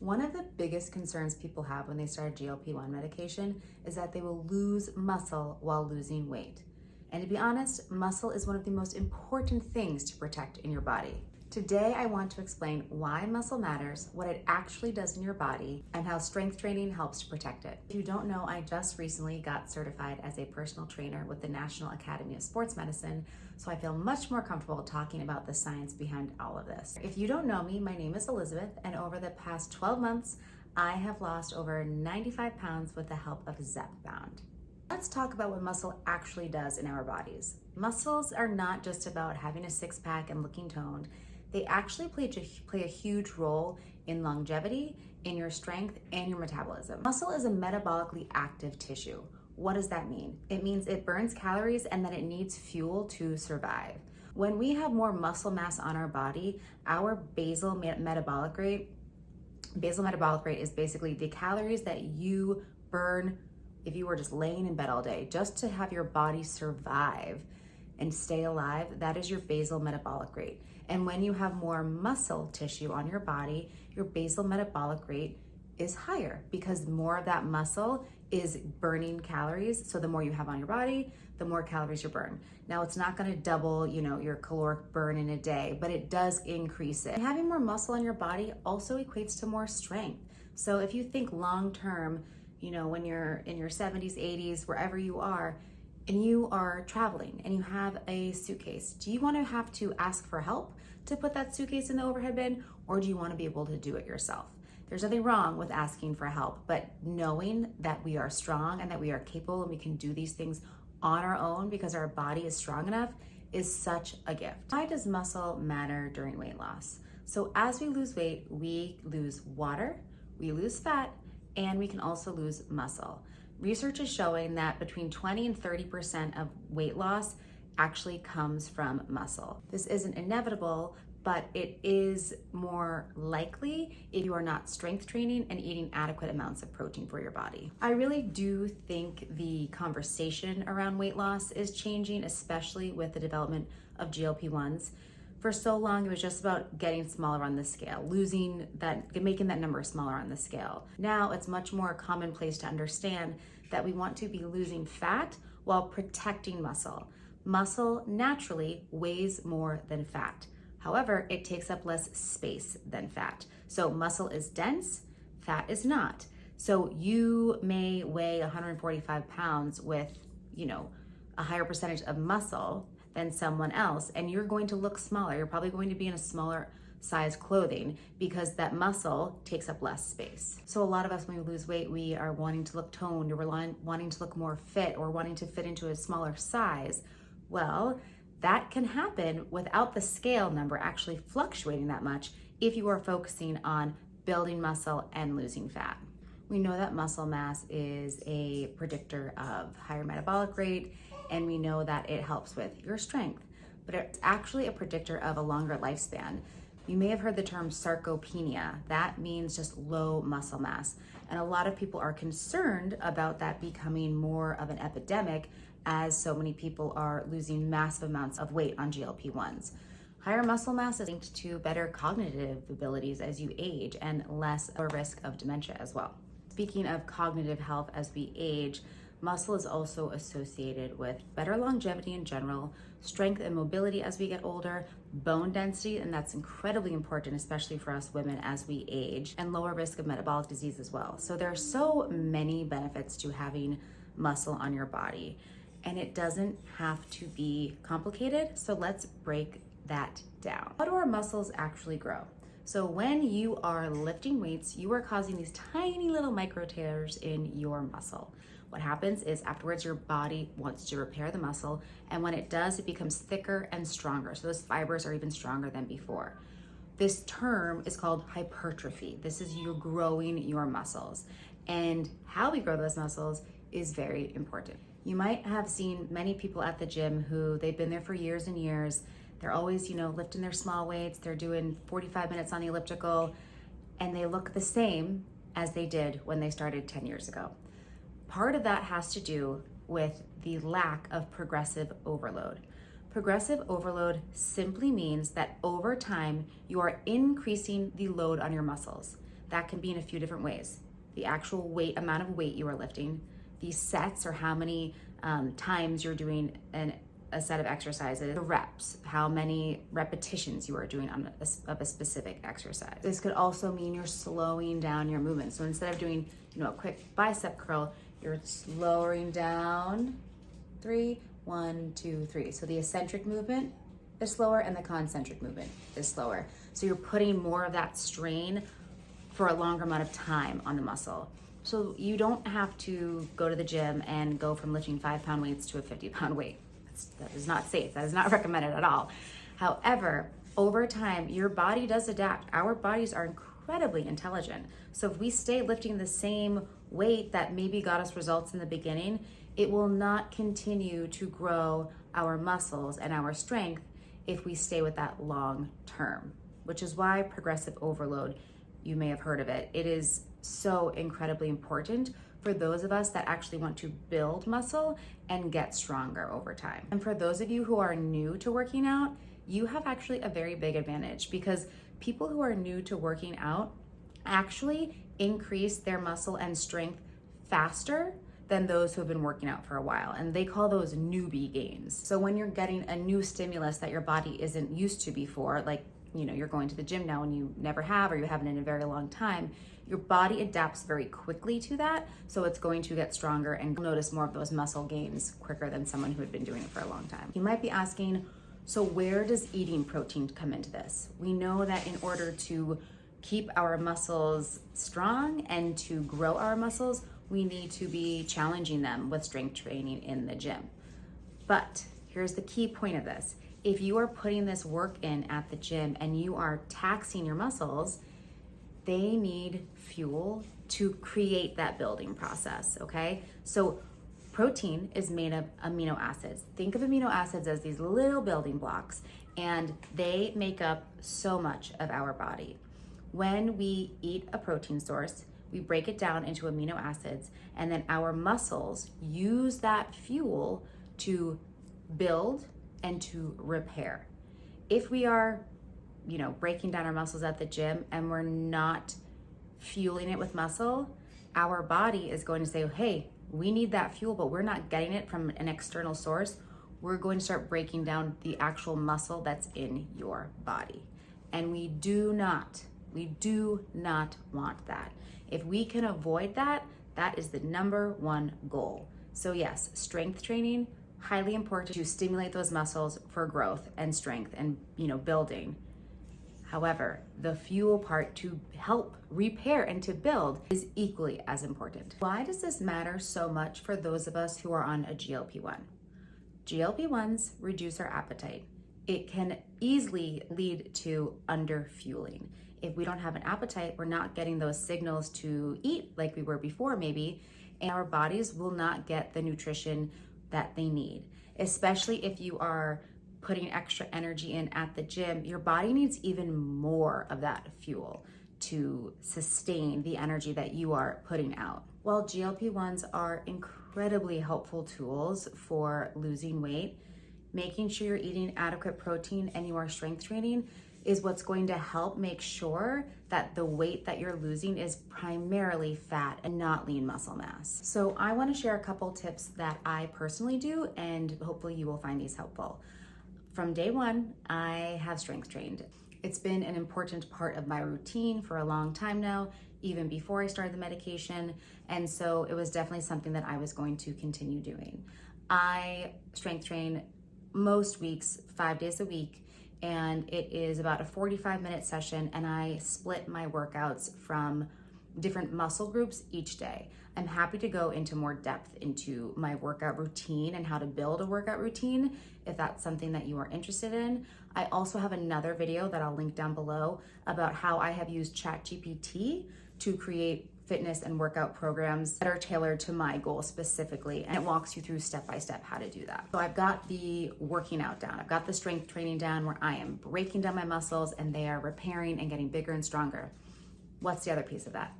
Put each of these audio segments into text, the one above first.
One of the biggest concerns people have when they start GLP-1 medication is that they will lose muscle while losing weight. And to be honest, muscle is one of the most important things to protect in your body. Today, I want to explain why muscle matters, what it actually does in your body, and how strength training helps to protect it. If you don't know, I just recently got certified as a personal trainer with the National Academy of Sports Medicine, so I feel much more comfortable talking about the science behind all of this. If you don't know me, my name is Elizabeth, and over the past 12 months, I have lost over 95 pounds with the help of Zepbound. Let's talk about what muscle actually does in our bodies. Muscles are not just about having a six-pack and looking toned. They actually play a huge role in longevity, in your strength, and your metabolism. Muscle is a metabolically active tissue. What does that mean? It means it burns calories and that it needs fuel to survive. When we have more muscle mass on our body, our basal metabolic rate is basically the calories that you burn if you were just laying in bed all day, just to have your body survive and stay alive. That is your basal metabolic rate. And when you have more muscle tissue on your body, your basal metabolic rate is higher because more of that muscle is burning calories. So the more you have on your body, the more calories you burn. Now it's not gonna double, your caloric burn in a day, but it does increase it. And having more muscle on your body also equates to more strength. So if you think long-term, when you're in your 70s, 80s, wherever you are, and you are traveling and you have a suitcase, do you want to have to ask for help to put that suitcase in the overhead bin, or do you want to be able to do it yourself? There's nothing wrong with asking for help, but knowing that we are strong and that we are capable and we can do these things on our own because our body is strong enough is such a gift. Why does muscle matter during weight loss? So as we lose weight, we lose water, we lose fat, and we can also lose muscle. Research is showing that between 20 and 30% of weight loss actually comes from muscle. This isn't inevitable, but it is more likely if you are not strength training and eating adequate amounts of protein for your body. I really do think the conversation around weight loss is changing, especially with the development of GLP-1s. For so long, it was just about getting smaller on the scale, making that number smaller on the scale. Now it's much more commonplace to understand that we want to be losing fat while protecting muscle. Muscle naturally weighs more than fat. However, it takes up less space than fat. So muscle is dense, fat is not. So you may weigh 145 pounds with, a higher percentage of muscle than someone else, and you're going to look smaller. You're probably going to be in a smaller size clothing because that muscle takes up less space. So a lot of us, when we lose weight, we are wanting to look toned, or we're wanting to look more fit, or wanting to fit into a smaller size. Well, that can happen without the scale number actually fluctuating that much if you are focusing on building muscle and losing fat. We know that muscle mass is a predictor of higher metabolic rate, and we know that it helps with your strength, but it's actually a predictor of a longer lifespan. You may have heard the term sarcopenia. That means just low muscle mass. And a lot of people are concerned about that becoming more of an epidemic as so many people are losing massive amounts of weight on GLP-1s. Higher muscle mass is linked to better cognitive abilities as you age and less of a risk of dementia as well. Speaking of cognitive health as we age, muscle is also associated with better longevity in general, strength and mobility as we get older, bone density, and that's incredibly important, especially for us women as we age, and lower risk of metabolic disease as well. So there are so many benefits to having muscle on your body, and it doesn't have to be complicated. So let's break that down. How do our muscles actually grow? So when you are lifting weights, you are causing these tiny little micro tears in your muscle. What happens is afterwards your body wants to repair the muscle, and when it does, it becomes thicker and stronger. So those fibers are even stronger than before. This term is called hypertrophy. This is you growing your muscles, and how we grow those muscles is very important. You might have seen many people at the gym who they've been there for years and years. They're always, lifting their small weights. They're doing 45 minutes on the elliptical, and they look the same as they did when they started 10 years ago. Part of that has to do with the lack of progressive overload. Progressive overload simply means that over time, you are increasing the load on your muscles. That can be in a few different ways. The actual weight, amount of weight you are lifting, the sets or how many times you're doing a set of exercises, the reps, how many repetitions you are doing of a specific exercise. This could also mean you're slowing down your movement. So instead of doing, a quick bicep curl, you're slowing down. 3, 1, 2, 3. So the eccentric movement is slower and the concentric movement is slower. So you're putting more of that strain for a longer amount of time on the muscle. So you don't have to go to the gym and go from lifting 5-pound weights to a 50-pound weight. That is not safe. That is not recommended at all. However, over time, your body does adapt. Our bodies are incredibly intelligent. So if we stay lifting the same weight that maybe got us results in the beginning, it will not continue to grow our muscles and our strength if we stay with that long term, which is why progressive overload, you may have heard of it. It is so incredibly important for those of us that actually want to build muscle and get stronger over time. And for those of you who are new to working out, you have actually a very big advantage, because people who are new to working out actually increase their muscle and strength faster than those who have been working out for a while. And they call those newbie gains. So when you're getting a new stimulus that your body isn't used to before, like, you're going to the gym now and you never have, or you haven't in a very long time, your body adapts very quickly to that. So it's going to get stronger and notice more of those muscle gains quicker than someone who had been doing it for a long time. You might be asking, so where does eating protein come into this? We know that in order to keep our muscles strong and to grow our muscles, we need to be challenging them with strength training in the gym. But here's the key point of this. If you are putting this work in at the gym and you are taxing your muscles, they need fuel to create that building process, okay? So protein is made of amino acids. Think of amino acids as these little building blocks, and they make up so much of our body. When we eat a protein source, we break it down into amino acids, and then our muscles use that fuel to build and to repair. If we are, breaking down our muscles at the gym and we're not fueling it with muscle, our body is going to say, hey, we need that fuel, but we're not getting it from an external source. We're going to start breaking down the actual muscle that's in your body. And we do not want that. If we can avoid that, that is the number one goal. So yes, strength training, highly important to stimulate those muscles for growth and strength and, building. However, the fuel part to help repair and to build is equally as important. Why does this matter so much for those of us who are on a GLP-1? GLP-1s reduce our appetite. It can easily lead to underfueling. If we don't have an appetite, we're not getting those signals to eat like we were before maybe, and our bodies will not get the nutrition that they need. Especially if you are putting extra energy in at the gym, your body needs even more of that fuel to sustain the energy that you are putting out. While GLP-1s are incredibly helpful tools for losing weight, making sure you're eating adequate protein and you are strength training is what's going to help make sure that the weight that you're losing is primarily fat and not lean muscle mass. So I want to share a couple tips that I personally do, and hopefully you will find these helpful. From day one, I have strength trained. It's been an important part of my routine for a long time now, even before I started the medication. And so it was definitely something that I was going to continue doing. I strength train most weeks, 5 days a week, and it is about a 45-minute session, and I split my workouts from different muscle groups each day. I'm happy to go into more depth into my workout routine and how to build a workout routine if that's something that you are interested in. I also have another video that I'll link down below about how I have used ChatGPT to create fitness and workout programs that are tailored to my goals specifically, and it walks you through step by step how to do that. So I've got the working out down, I've got the strength training down where I am breaking down my muscles and they are repairing and getting bigger and stronger. What's the other piece of that?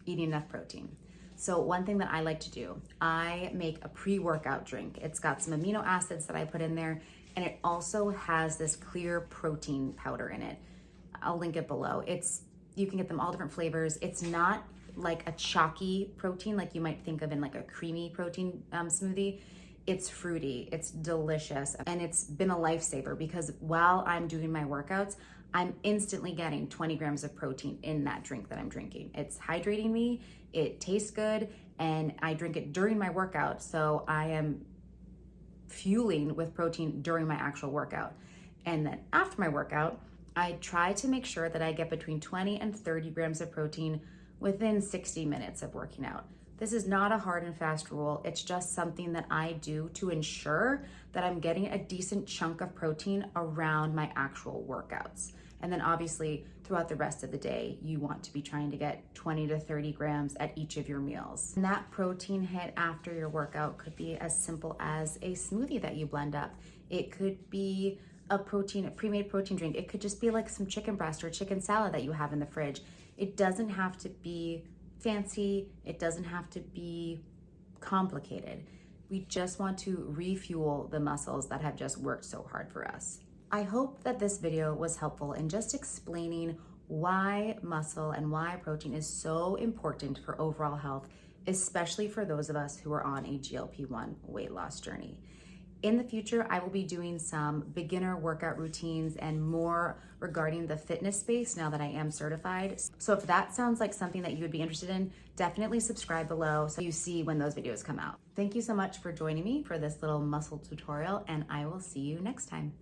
Eating enough protein. So one thing that I like to do, I make a pre-workout drink. It's got some amino acids that I put in there, and it also has this clear protein powder in it. I'll link it below. It's You can get them all different flavors. It's not like a chalky protein like you might think of in like a creamy protein smoothie. It's fruity, it's delicious, and it's been a lifesaver because while I'm doing my workouts, I'm instantly getting 20 grams of protein in that drink that I'm drinking. It's hydrating me, it tastes good, and I drink it during my workout, so I am fueling with protein during my actual workout. And then after my workout, I try to make sure that I get between 20 and 30 grams of protein within 60 minutes of working out. This is not a hard and fast rule. It's just something that I do to ensure that I'm getting a decent chunk of protein around my actual workouts. And then obviously throughout the rest of the day, you want to be trying to get 20 to 30 grams at each of your meals. And that protein hit after your workout could be as simple as a smoothie that you blend up. It could be a pre-made protein drink. It could just be like some chicken breast or chicken salad that you have in the fridge. It doesn't have to be fancy. It doesn't have to be complicated. We just want to refuel the muscles that have just worked so hard for us. I hope that this video was helpful in just explaining why muscle and why protein is so important for overall health, especially for those of us who are on a GLP-1 weight loss journey. In the future, I will be doing some beginner workout routines and more regarding the fitness space now that I am certified. So if that sounds like something that you would be interested in, definitely subscribe below so you see when those videos come out. Thank you so much for joining me for this little muscle tutorial, and I will see you next time.